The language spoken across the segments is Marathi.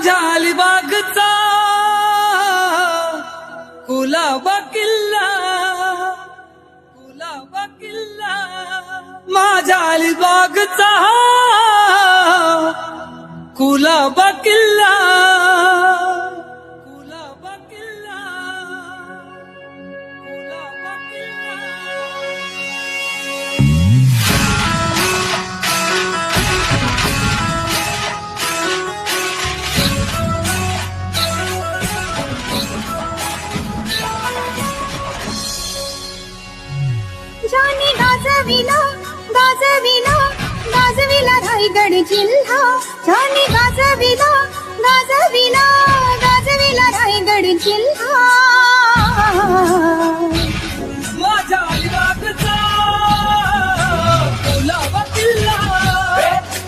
माझ्या अलिबागचा कुलाबा किल्ला, कुलाबा किल्ला, माझ्या अलिबागचा कुलाबा किल्ला, कुलाबा किल्ला, कुलाबा किल्ला. ज्याने गाजविला गाजविला गाजविला रायगड जिल्हा, ज्याने गाजविला गाजविला गाजविला रायगड जिल्हा. माझ्या अलिबागचा कुलाबा किल्ला,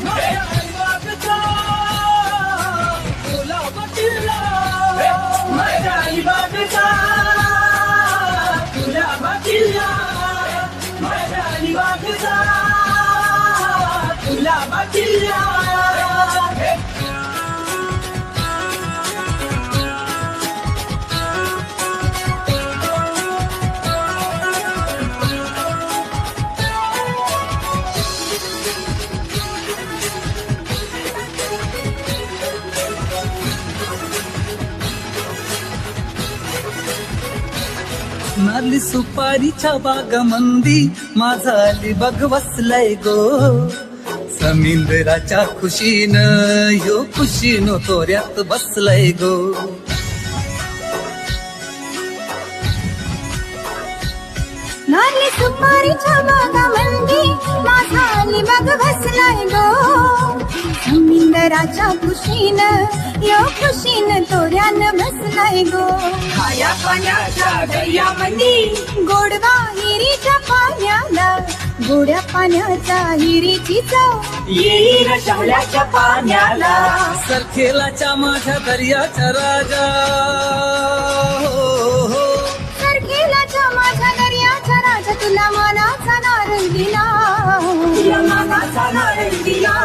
माझ्या अलिबागचा कुलाबा किल्ला, माझ्या अलिबागचा कुलाबा किल्ला, माझ्या अलिबागचा कुलाबा किल्ला. नाली सुपारीच्या बागामंदी माझा अलिबाग वसलाय गो, समुद्राच्या खुशीनं यो खुशीनो तोऱ्यात बसलाय गो. नारळी सुपारीच्या बागामंदी माझा अलिबाग बसलाय गो, समुद्राच्या खुशीनं यो खुशीनं तोऱ्यानं बसलाय गो. खाया पाण्याच्या दर्यामंदी गोडवा हिरीच्या पाण्याला, गोड्या पाण्याच्या हिरीची चव येईल शहराच्या पाण्याला. सरखेलाच्या माझ्या दर्याच्या राजा, हो हो, सरखेलाच्या माझ्या दर्याच्या राजा, तुला मानाचा नारळ दिला, तुला मानाचा नारळ दिला.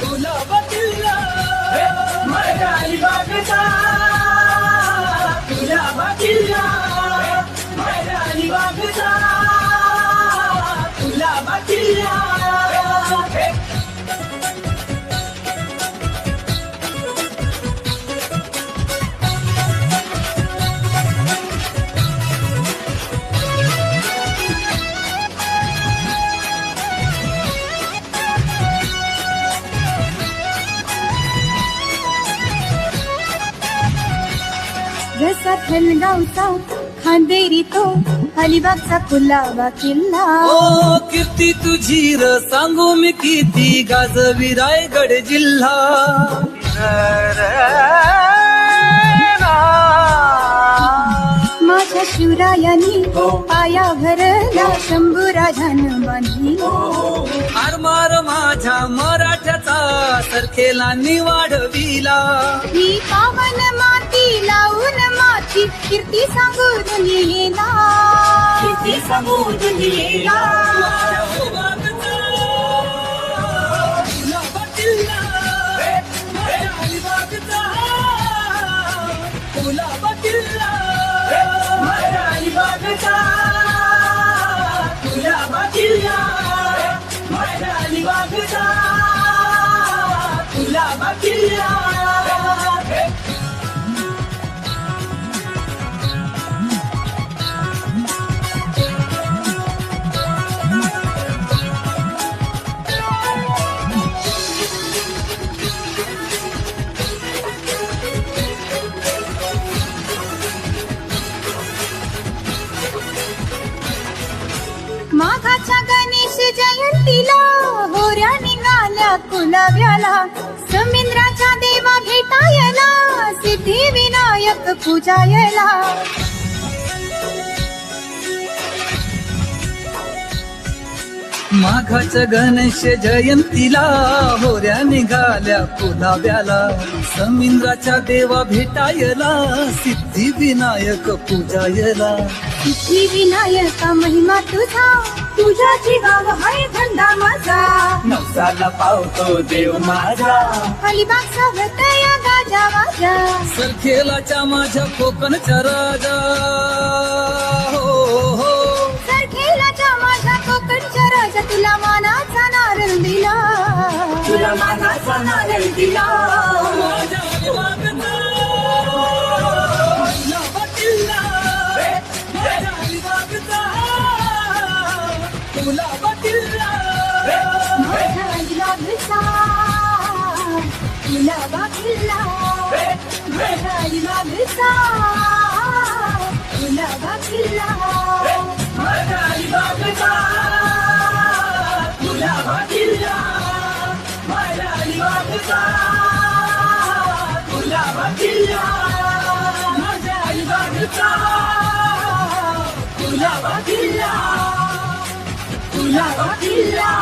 कुलाबा किल्ला, माझ्या अलिबागचा कुलाबा किल्ला, माझ्या अलिबागचा कुलाबा किल्ला. जसा थलगावचा खांदेरी तो अलिबागचा कुलाबा किल्ला. ओ कीर्ती तुझी र सांगू मी किती गाजवी रायगड जिल्हा. माझ्या शिवरायानी पाया भरला, शंभूराजानं बांधली. आरमार माझ्या मराठ्याचा सरखेला वाढविला. ही पावन माती लावून माती कीर्ती सांगून लिहिला, किती समोर लिहिला. कुलाबा किल्ला, माझ्या अलिबागचा कुलाबा किल्ला, माझ्या अलिबागचा कुलाबा किल्ला, माझ्या अलिबागचा कुलाबा किल्ला. माघाच्या गणेश जयंतीला होऱ्या निघाल्या कुलाब्याला, समुद्राच्या देवा भेटायला, सिद्धिविनायक पूजायला. माघाच्या गणेश जयंतीला होऱ्या निघाल्या पुलाव्याला समिंद्राच्या देवा भेटायला सिद्धी विनायक पूजायला सिद्धी विनायका महिमा तुझा तुझ्या जीवाव हाय धंदा माझा नवसाला पावतो देव माझा अलिबाग सावत या गाजा वाजा सरखेलाच्या माझ्या कोकणच्या राजा हो हो सरखेलाच्या माझ्या कोकणच्या राजा तुला मानाचा नारळ दिला तुला मानाचा नारळ दिला माझ्या अलिबागचा नवा किल्ला, माझ्या अलिबागचा गुलाबा किल्ला. माझ्या अलिबागचा गुलाबा किल्ला माझ्या अलिबागचा गुलाबा किल्ला माझ्या अलिबागचा गुलाबा किल्ला माझ्या अलिबागचा गुलाबा किल्ला माझ्या अलिबागचा गुलाबा किल्ला गुलाबा किल्ला